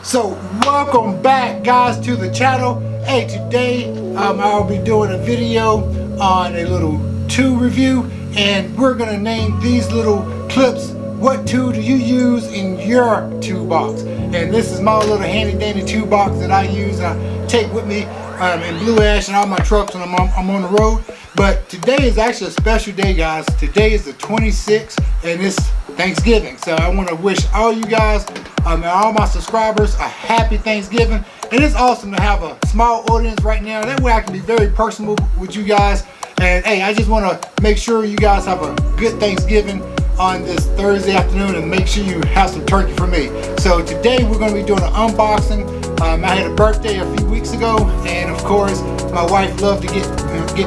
So welcome back guys to the channel. Hey, today I'll be doing a video on a little tool review, and we're gonna name these little clips, what tool do you use in your toolbox? And this is my little handy dandy toolbox that I use, I take with me in Blue Ash and all my trucks when I'm on the road. But today is actually a special day, guys. Today is the 26th and it's Thanksgiving. So I want to wish all you guys and all my subscribers a happy Thanksgiving. And it's awesome to have a small audience right now. That way I can be very personal with you guys. And hey, I just want to make sure you guys have a good Thanksgiving on this Thursday afternoon, and make sure you have some turkey for me. So today we're going to be doing an unboxing. I had a birthday a few weeks ago, and of course my wife loved to get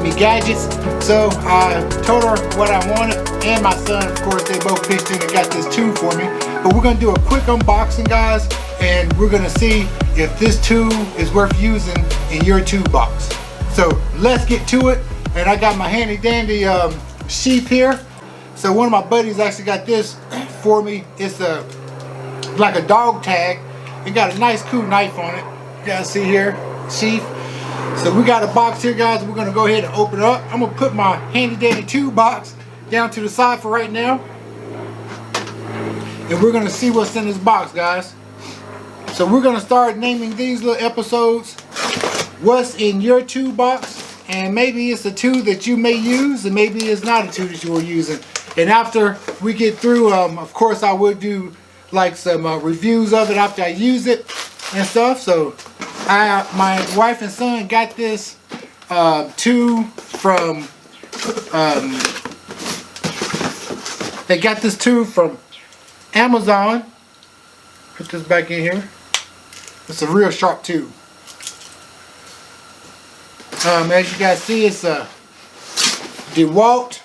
me gadgets, so I told her what I wanted, and my son, of course, they both pitched in and got this tool for me. But we're going to do a quick unboxing, guys, and we're going to see if this tool is worth using in your toolbox. So let's get to it. And I got my handy dandy sheath here. So one of my buddies actually got this for me. It's like a dog tag. It got a nice cool knife on it. You guys see here, sheath. So we got a box here, guys. We're gonna go ahead and open it up. I'm gonna put my handy dandy toolbox down to the side for right now. And we're gonna see what's in this box, guys. So we're gonna start naming these little episodes what's in your toolbox. And maybe it's a tool that you may use, and maybe it's not a tool that you are using. And after we get through, of course, I will do like some reviews of it after I use it and stuff. So my wife and son got this tool from, they got this tool from Amazon. Put this back in here. It's a real sharp tool. As you guys see, it's a DEWALT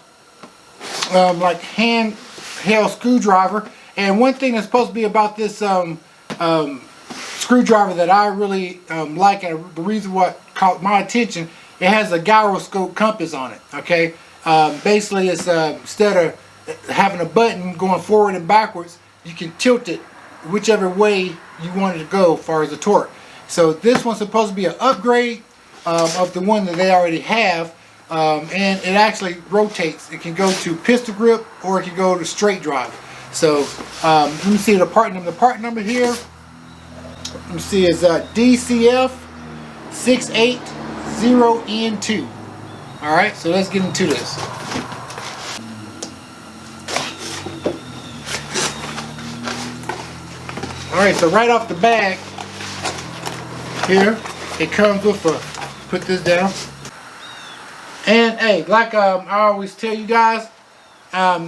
like handheld screwdriver. And one thing that's supposed to be about this screwdriver that I really like, and the reason what caught my attention, it has a gyroscope compass on it. Okay, basically it's instead of having a button going forward and backwards, you can tilt it whichever way you want it to go as far as the torque. So this one's supposed to be an upgrade of the one that they already have, and it actually rotates. It can go to pistol grip or it can go to straight drive. So let me see the part number. The part number here, let me see, is DCF 680N2. All right, so let's get into this. All right, so right off the bag here, it comes with a, put this down. And hey, like I always tell you guys,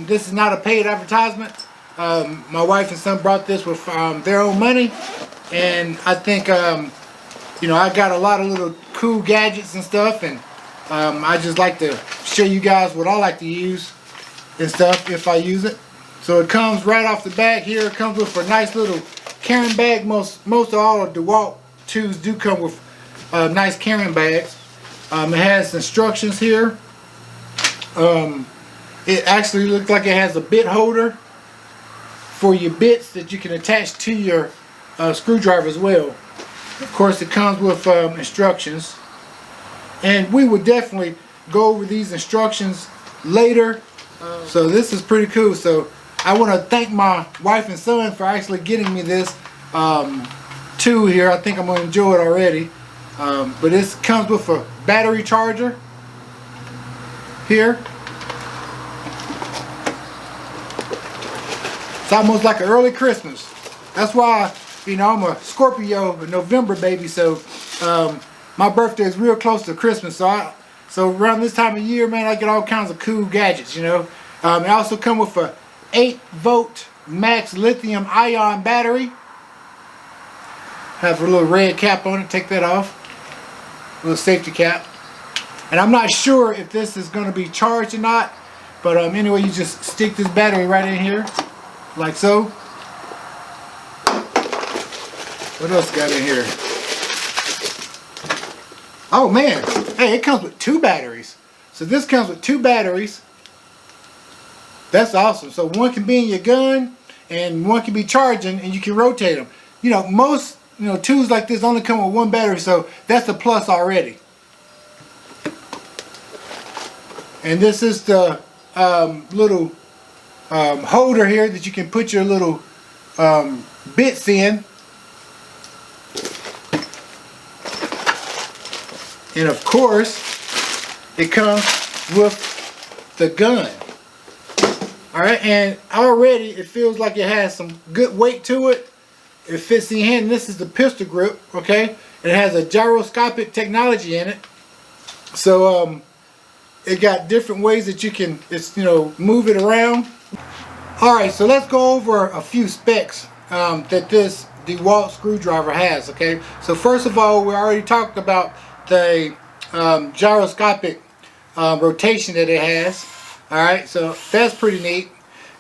this is not a paid advertisement. My wife and son brought this with their own money, and I think you know, I got a lot of little cool gadgets and stuff, and I just like to show you guys what I like to use and stuff if I use it. So it comes right off the back here. It comes with a nice little carrying bag. Most of all of the DEWALT tools do come with nice carrying bags. It has instructions here. It actually looks like it has a bit holder for your bits that you can attach to your screwdriver as well. Of course, it comes with instructions, and we will definitely go over these instructions later. So this is pretty cool. So I want to thank my wife and son for actually getting me this tool here. I think I'm going to enjoy it already. But this comes with a battery charger here. It's almost like an early Christmas. That's why, you know, I'm a Scorpio, a November baby, so my birthday is real close to Christmas. So around this time of year, man, I get all kinds of cool gadgets, you know. It also comes with a 8-volt max lithium ion battery. Have a little red cap on it. Take that off. A little safety cap. And I'm not sure if this is going to be charged or not, but anyway, you just stick this battery right in here, like so. What else got in here? Oh man, hey, it comes with 2 batteries. So this comes with 2 batteries. That's awesome. So one can be in your gun and one can be charging, and you can rotate them. You know, most tools like this only come with one battery, so that's a plus already. And this is the little holder here that you can put your little bits in. And of course, it comes with the gun. Alright, and already it feels like it has some good weight to it. It fits in your hand. This is the pistol grip, okay? It has a gyroscopic technology in it. So it got different ways that you can move it around. Alright, so let's go over a few specs that this DEWALT screwdriver has, okay? So first of all, we already talked about the gyroscopic rotation that it has. Alright, so that's pretty neat.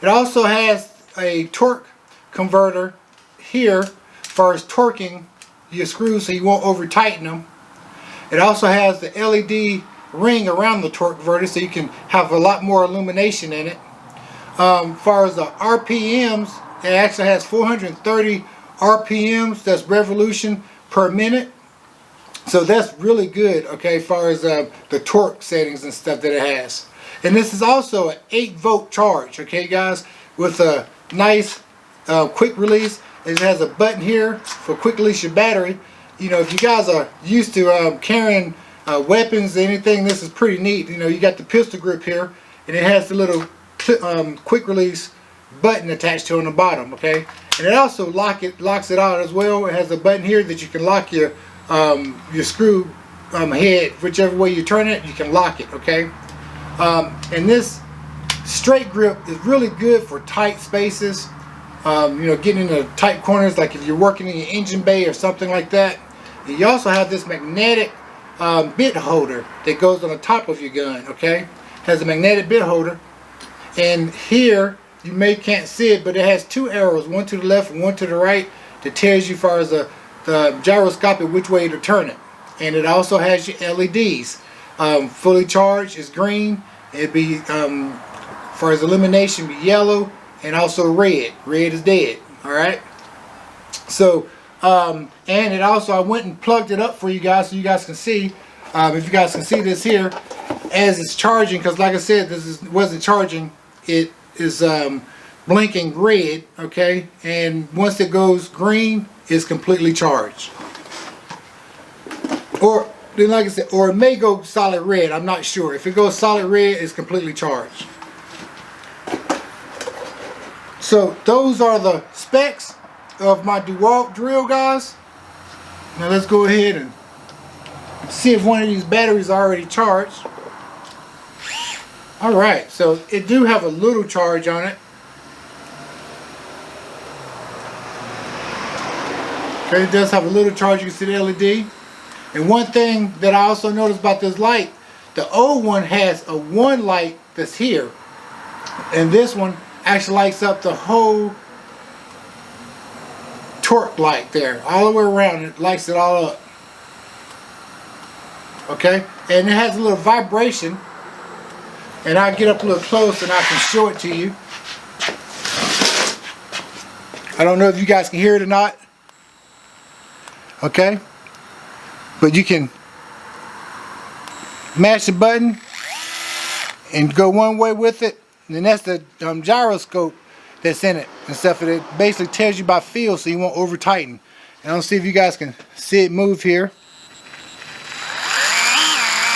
It also has a torque converter here for torquing your screws so you won't over tighten them. It also has the LED ring around the torque converter so you can have a lot more illumination in it. As far as the RPMs, it actually has 430 RPMs, that's revolution per minute. So that's really good, okay, as far as the torque settings and stuff that it has. And this is also an 8-volt charge, okay guys, with a nice quick release. It has a button here for quick release your battery. If you guys are used to carrying weapons or anything, this is pretty neat. You got the pistol grip here, and it has the little quick release button attached to it on the bottom, okay? And it also locks it out as well. It has a button here that you can lock your screw head, whichever way you turn it, you can lock it, okay? And this straight grip is really good for tight spaces, getting into tight corners, like if you're working in your engine bay or something like that. And you also have this magnetic bit holder that goes on the top of your gun, okay? Has a magnetic bit holder, and here you can't see it, but it has two arrows, one to the left and one to the right, that tells you as far as the gyroscopic which way to turn it. And it also has your LEDs. Fully charged is green. It'd be far as illumination, be yellow, and also red. Red is dead. All right. So and it also, I went and plugged it up for you guys so you guys can see. If you guys can see this here, as it's charging, because like I said, wasn't charging. It is blinking red. Okay, and once it goes green, it's completely charged. Or like I said, or it may go solid red. I'm not sure. If it goes solid red, it's completely charged. So those are the specs of my DEWALT drill, guys. Now let's go ahead and see if one of these batteries are already charged. Alright, so it do have a little charge on it. Okay, it does have a little charge. You can see the LED. And one thing that I also noticed about this light, the old one has a one light that's here, and this one actually lights up the whole torque light there, all the way around. It lights it all up. Okay, and it has a little vibration, and I'll get up a little close and I can show it to you. I don't know if you guys can hear it or not. Okay, but you can mash the button and go one way with it, and then that's the gyroscope that's in it and stuff. It basically tells you by feel, so you won't over tighten. And I'll see if you guys can see it move here.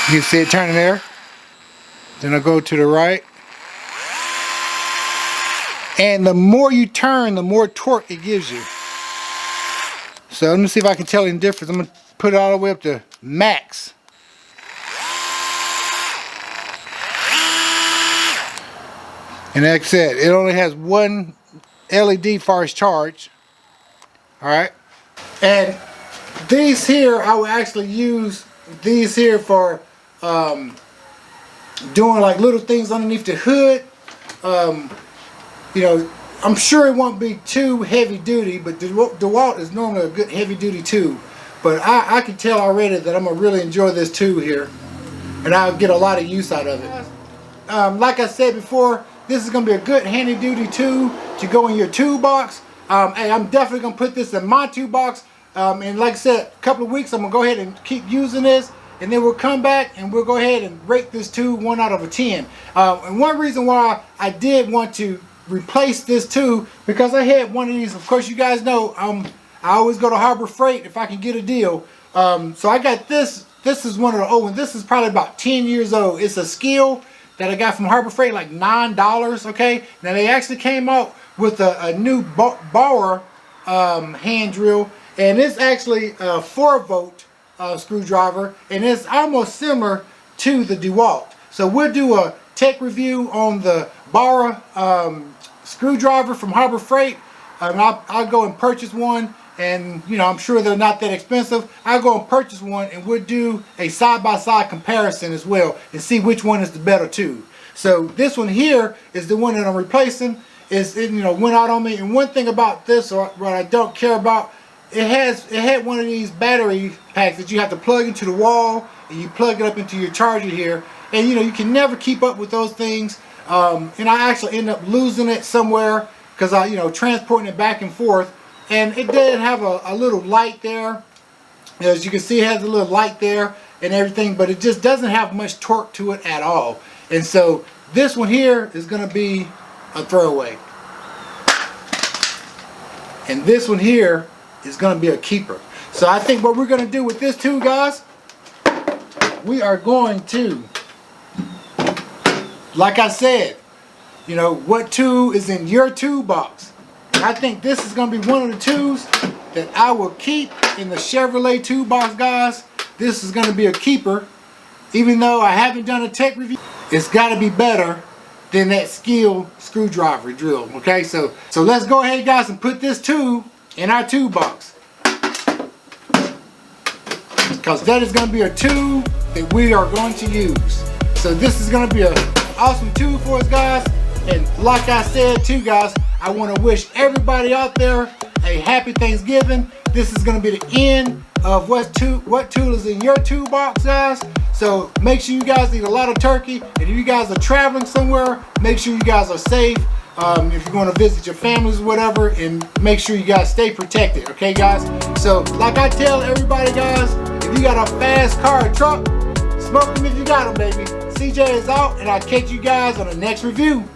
You can see it turning there. Then I'll go to the right. And the more you turn, the more torque it gives you. So let me see if I can tell any difference. I'm going to put it all the way up to max. And like I said, it only has one LED far as charge. Alright. And these here, I will actually use these here for doing like little things underneath the hood. You know, I'm sure it won't be too heavy duty, but DEWALT is normally a good heavy duty tool. But I can tell already that I'm going to really enjoy this tool here, and I'll get a lot of use out of it. Like I said before, this is going to be a good handy duty tool to go in your toolbox. Hey, I'm definitely going to put this in my toolbox. And like I said, a couple of weeks, I'm gonna go ahead and keep using this, and then we'll come back and we'll go ahead and rate this tube 1 out of a 10. And one reason why I did want to replace this tube, because I had one of these. Of course, you guys know I always go to Harbor Freight if I can get a deal. So I got this. This is one of the old ones. This is probably about 10 years old. It's a Skill that I got from Harbor Freight, like $9. Okay. Now they actually came out with a new Bauer hand drill, and it's actually a 4-volt screwdriver, and it's almost similar to the DEWALT. So we'll do a tech review on the Bauer screwdriver from Harbor Freight. I'll go and purchase one, and you know, I'm sure they're not that expensive. I'll go and purchase one, and we'll do a side-by-side comparison as well and see which one is the better tube. So this one here is the one that I'm replacing. It went out on me. And one thing about this, or what I don't care about, it had one of these battery packs that you have to plug into the wall, and you plug it up into your charger here, and you can never keep up with those things. And I actually end up losing it somewhere because I transporting it back and forth. And it did have a little light there. As you can see, it has a little light there and everything, but it just doesn't have much torque to it at all. And so this one here is going to be a throwaway. And this one here is going to be a keeper. So I think what we're going to do with this too, guys, we are going to, like I said, what tube is in your tube box. I think this is going to be one of the tubes that I will keep in the Chevrolet tube box, guys. This is going to be a keeper. Even though I haven't done a tech review, it's got to be better than that Skill screwdriver drill. Okay, so let's go ahead, guys, and put this tube in our tube box, because that is going to be a tube that we are going to use. So this is going to be an awesome tube for us, guys. And like I said too, guys, I want to wish everybody out there a happy Thanksgiving. This is going to be the end of what tool is in your tube box, guys. So make sure you guys eat a lot of turkey. And if you guys are traveling somewhere, make sure you guys are safe. If you're going to visit your families or whatever, and make sure you guys stay protected. Okay, guys? So like I tell everybody, guys, if you got a fast car or truck, smoke them if you got them, baby. CJ is out, and I'll catch you guys on the next review.